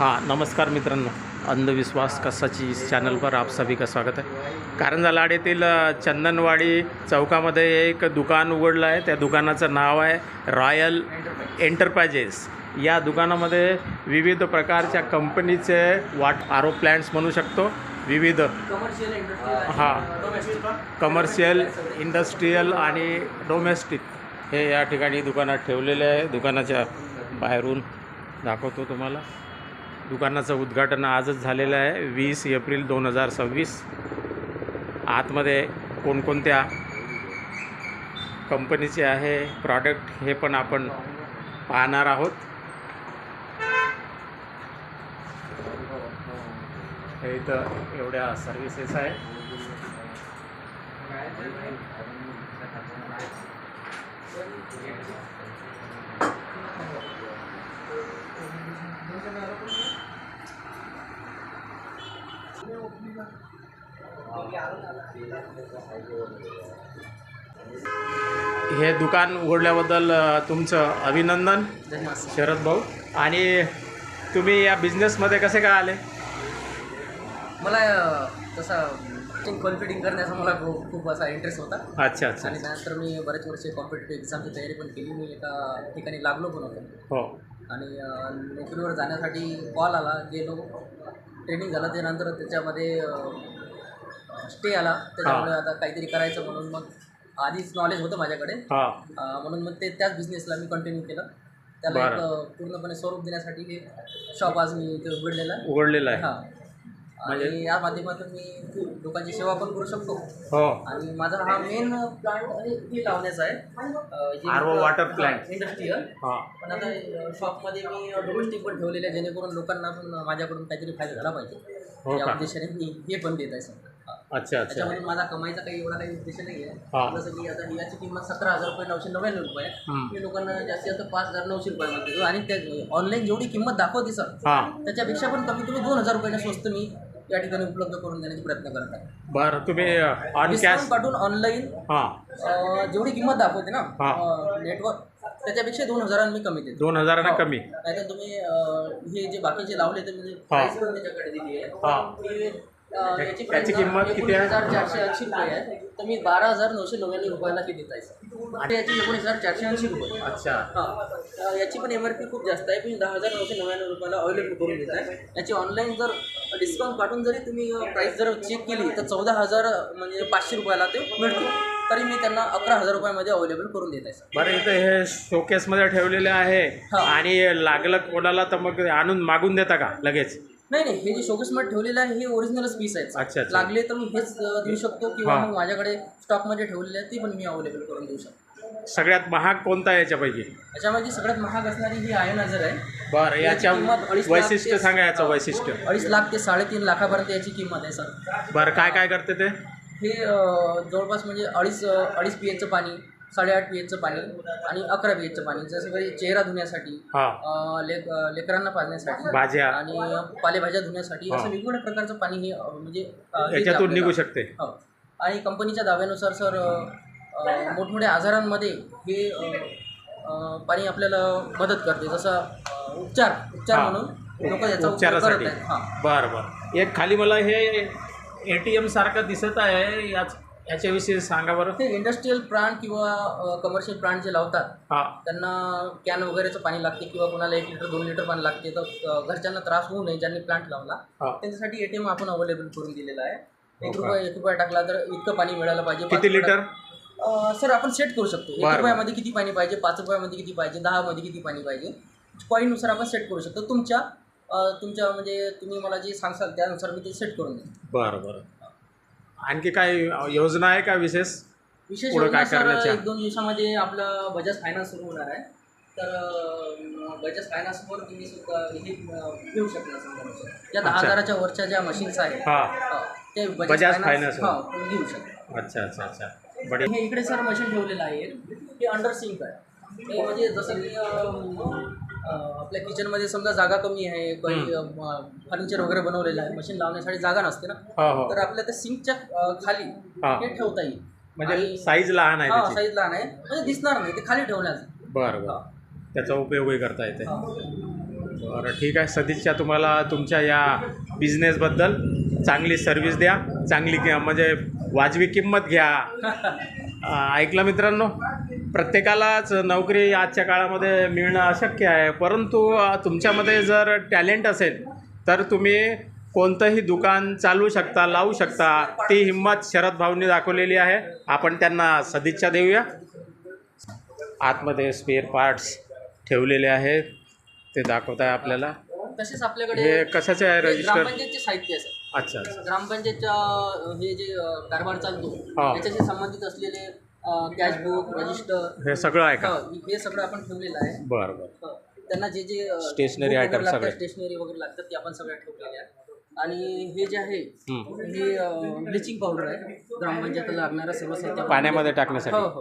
हाँ नमस्कार मित्रांनो, अंधविश्वास कसाची चॅनल पर आप सभी का स्वागत आहे। कारंजा लाड येथील चंदनवाडी चौकामध्ये एक दुकान उघडलं आहे। त्या दुकानाचं नाव आहे रॉयल एंटरप्राइजेस। या दुकानामध्ये विविध प्रकारच्या कंपनीचे आरो प्लांट्स म्हणू शकतो, विविध कमर्शियल इंडस्ट्रियल आणि डोमेस्टिक हे या ठिकाणी दुकानात ठेवलेले आहे। दुकानाच्या बाहेरून दाखवतो तुम्हाला। दुकानाचं उद्घाटन आजच झालेलं आहे 20 एप्रिल 2026। आतमध्ये कोणकोणत्या कंपनीचे आहे प्रॉडक्ट हे पण आपण पाहणार आहोत। हे इथं एवढ्या सर्व्हिसेस आहे। हे दुकान उघडल्याबद्दल तुमचं अभिनंदन शरद भाऊ। आणि तुम्ही या बिझनेसमध्ये कसे काय आले? मला तसा कॉम्पिटिंग करण्याचा मला खूप असा इंटरेस्ट होता। अच्छा अच्छा। आणि त्यानंतर मी बरेच वर्ष कॉम्पिटेटिव्ह एक्झामची तयारी पण केली। मी एका ठिकाणी लागलो पण होतो हो। आणि नोकरीवर जाण्यासाठी कॉल आला, गेलो, ट्रेनिंग झालं। त्यानंतर त्याच्यामध्ये स्टे आला, त्याच्यामुळे आता काहीतरी करायचं म्हणून मग आधीच नॉलेज होतं माझ्याकडे, म्हणून मग त्याच बिझनेसला मी कंटिन्यू केलं। त्याला एक पूर्णपणे स्वरूप देण्यासाठी हे शॉप आज मी इथे उघडलेलं आहे। हां, आणि या माध्यमातून मी लोकांची सेवा पण करू शकतो। हो। आणि माझा हा मेन प्लांट हे लावण्याचा आहे, आरो वॉटर प्लांट इंडस्ट्रियल। पण आता शॉपमध्ये मी डोमेस्टिक पण ठेवलेले आहे, जेणेकरून लोकांना पण माझ्याकडून काहीतरी फायदा झाला पाहिजे या उद्देशाने मी हे पण देत आहे सर। अच्छा अच्छा। त्याच्यामध्ये माझा कमाईचा काही एवढा काही उद्देश नाही आहे। जसं की आता याची किंमत 17,999 रुपये आहे। मी लोकांना जास्तीत जास्त 5,900 रुपयामध्ये देतो। आणि त्या ऑनलाईन जेवढी किंमत दाखवते सर, त्याच्यापेक्षा पण कमी तुम्ही 2,000 रुपयाने स्वस्त मी या ठिकाणी उपलब्ध करून देण्याचा प्रयत्न करत आहे। बरं, तुम्ही ऑन कॅश काढून ऑनलाईन जेवढी किंमत दाखवते ना नेटवर्क, त्याच्यापेक्षा 2,000 मी कमी देतो। 2,000 कमी? नाहीतर तुम्ही हे जे बाकीचे लावले ते म्हणजे प्राईस पण त्याच्याकडे दिली आहे। याची किंमत किती आहे? 19,480 रुपये आहे। तर मी 12,999 रुपयाला ती देत आहे सर। आणि याची 19,480 रुपये। अच्छा। हां, याची पण MRP खूप जास्त आहे, पण 10,999 रुपयाला अवेलेबल करून देत आहे। याची ऑनलाईन जर डिस्काउंट काढून जरी तुम्ही प्राईस जर चेक केली तर 14,500 रुपयाला ते मिळते, तरी मी त्यांना 11,000 रुपयामध्ये अवेलेबल करून देत आहे सर। बरं, इथं हे शोकेसमध्ये ठेवलेले आहे आणि लागलं कोणाला तर मग आणून मागून देता का लगेच? नाही, हे जे शोकेसमध्ये ठेवलेलं आहे हे ओरिजिनलच पीस आहेत। अच्छा। लागले तर मी हेच देऊ शकतो, किंवा मग माझ्याकडे स्टॉकमध्ये ठेवलेले आहे ते पण मी अवेलेबल करून देऊ शकतो। सगळ्यात महाग कोणता आहे याच्यापैकी? याच्यामध्ये सगळ्यात महाग असणारी ही आयनायझर आहे। बरं, याच्या वैशिष्ट्य सांगा, याचं वैशिष्ट्य। 2.5 लाख ते 3.5 लाखापर्यंत याची किंमत आहे सर। बरं, काय काय करते ते? हे जवळपास म्हणजे 2.5 pH पाणी, 8.5 pH पाणी आणि 11 pH पाणी, जसं काही चेहरा धुण्यासाठी, लेकरांना पाजण्यासाठी, भाज्या आणि पालेभाज्या धुण्यासाठी, असं वेगवेगळ्या प्रकारचं पाणी हे म्हणजे याच्यातून निघू शकते। आणि कंपनीच्या दाव्यानुसार सर मोठमोठ्या आजारांमध्ये हे पाणी आपल्याला मदत करते, जसं उपचार म्हणून लोक याचा उपचार करत आहेत। बरं, एक खाली मला हे ATM सारखं दिसत आहे, याच्याविषयी सांगा बरं। ते इंडस्ट्रियल प्लांट किंवा कमर्शियल प्लांट जे लावतात त्यांना कॅन वगैरेचं पाणी लागते, किंवा कोणाला 1 लिटर 2 लिटर पाणी लागते, तर घरच्यांना त्रास होऊ नये ज्यांनी प्लांट लावला त्यांच्यासाठी ATM आपण अवेलेबल करून दिलेला आहे। 1 रुपया टाकला तर इतकं पाणी मिळालं पाहिजे। किती लिटर सर आपण सेट करू शकतो? 1 रुपयामध्ये किती पाणी पाहिजे, 5 रुपयामध्ये किती पाहिजे, 10 मध्ये किती पाणी पाहिजे, कॉईननुसार आपण सेट करू शकतो। तुमच्या म्हणजे तुम्ही मला जे सांगसाल त्यानुसार मी ते सेट करून देईन। बरं, आणखी काय योजना आहे का विशेष योजना सर? 1-2 दिवसामध्ये आपलं बजाज फायनान्स सुरू होणार आहे, तर बजाज फायनान्सवर तुम्ही सुद्धा हे घेऊ शकता। या 10,000च्या वरच्या ज्या मशीन्स आहेत ते बजाज फायनान्स तुम्ही घेऊ शकता। अच्छा अच्छा अच्छा। हे इकडे सर मशीन ठेवलेलं आहे, हे अंडर सिंक आहे। हे म्हणजे जसं की आपल्या किचनमध्ये समजा जागा कमी आहे, काही फर्निचर वगैरे बनवलेलं आहे, मशीन लावण्यासाठी जागा नसते ना, तर आपल्या त्या सिंकच्या खाली हे ठेवता येईल। म्हणजे साईज लहान आहे त्याची? साईज लहान आहे, म्हणजे दिसणार नाही, ते खाली ठेवण्याचं। बरं, त्याचा उपयोगही करता येते। बरं ठीक आहे. सदिच्छा तुम्हाला तुमच्या या बिझनेसबद्दल. चांगली सर्व्हिस द्या, चांगली म्हणजे वाजवी किंमत घ्या. ऐकलं मित्रांनो, प्रत्येकालाच नोकरी आजच्या काळामध्ये मिळणं अशक्य आहे, परंतु तुमच्यामध्ये जर टॅलेंट असेल तर तुम्ही कोणतंही दुकान चालवू शकता, लावू शकता. ती हिंमत शरद भाऊंनी दाखवलेली आहे. आपण त्यांना सदिच्छा देऊया. आतमध्ये स्पेअर पार्ट्स ठेवलेले आहेत, ते दाखवत आहे आपल्याला. तसेच आपल्याकडे हे कशाचे आहे रजिस्टर? ग्रामपंचायतचे साहित्य आहे सर. अच्छा अच्छा. ग्रामपंचायतच्या हे जे कारभार चालतो हा. त्याच्याशी संबंधित असलेले कॅशबुक, रजिस्टर, हे सगळं आहे का? हे सगळं आपण ठेवलेलं आहे. बरं बरं. त्यांना जे जे स्टेशनरी book आयटम वगैरे लागतात, सगळे. स्टेशनरी वगैरे लागतात ते आपण सगळ्या ठेवलेले आहे. आणि हे जे आहे हं. हे ब्लिचिंग पावडर आहे. ग्रामपंचायतीला लागणारं सर्व साहित्य पाण्यामध्ये टाकण्यासाठी. हो हो,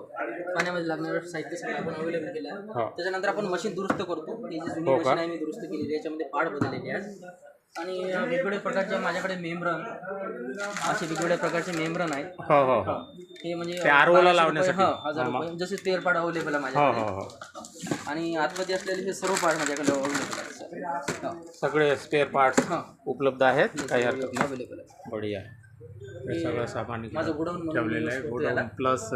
पाण्यामध्ये लागणारं साहित्य सगळं आपण अवेलेबल केलं आहे. हो. त्याच्यानंतर आपण मशीन दुरुस्त करतो. ही जी जुनी हो का? मशीन आहे मी दुरुस्त केलेली आहे, याच्यामध्ये पार्ट बदललेले आहेत. आणि वेगवेगळ्या प्रकारचे माझ्याकडे मेम्ब्रन, असे वेगवेगळ्या प्रकारचे मेम्ब्रन आहेत. हो हो हो. हे म्हणजे ते RO ला 1200 लावण्यासाठी. रुपये, 1000 रुपये जसे स्पेअर पार्ट अवेलेबल आहे हो हो माझ्याकडे. हो. आणि आतमध्ये असलेले हे सर्व पार्ट माझ्याकडे अवेलेबल आहेत सर. हो. सगळे स्पेअर पार्ट्स हां. उपलब्ध आहेत, काही हरकत नाही. अवेलेबल आहे. बढिया. हे सगळं सामान इकडं माझं गोडाऊन म्हणून ठेवलेलं आहे. use करतो गोडाऊन याला. Plus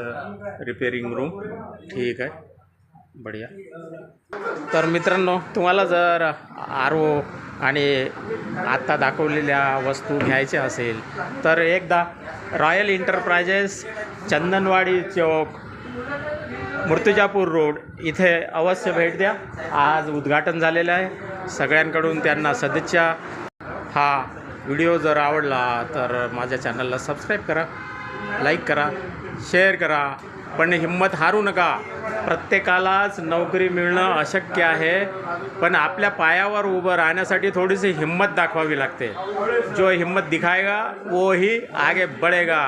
repairing room. ठीक आहे, बढिया. तर मित्रांनो, तुम्हाला जर RO आणि आत्ता दाखवलेल्या वस्तू घ्यायच्या असेल तर एकदा रॉयल एंटरप्राइजेस, चंदनवाडी चौक, मूर्तिजापूर रोड इथे अवश्य भेट द्या. आज उद्घाटन झालेलं आहे. सगळ्यांकडून त्यांना सदिच्छा. हा व्हिडिओ जर आवडला तर माझ्या चॅनलला सबस्क्राईब करा, लाईक करा, शेअर करा. पण हिंमत हारू नका. प्रत्येकालाच नोकरी मिळणं अशक्य आहे, पण आपल्या पायावर उभं राहण्यासाठी थोडीशी हिम्मत दाखवावी लागते. जो हिम्मत दिखाएगा वो ही आगे बढ़ेगा.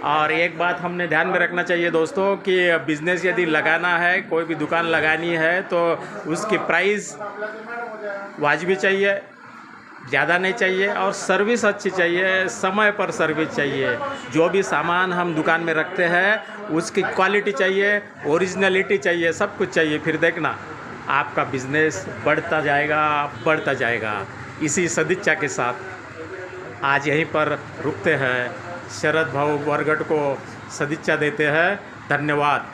और एक बात हमने ध्यान में रखना चाहिए दोस्तों कि बिज़नेस यदि लगाना है, कोई भी दुकान लगानी है तो उसकी प्राइस वाजिबी चाहिए, ज़्यादा नहीं चाहिए, और सर्विस अच्छी चाहिए, समय पर सर्विस चाहिए. जो भी सामान हम दुकान में रखते हैं उसकी क्वालिटी चाहिए, ओरिजिनलिटी चाहिए, सब कुछ चाहिए. फिर देखना आपका बिज़नेस बढ़ता जाएगा. इसी सदिच्छा के साथ आज यहीं पर रुकते हैं. शरद भाऊ बरगट को सदिच्छा देते हैं. धन्यवाद.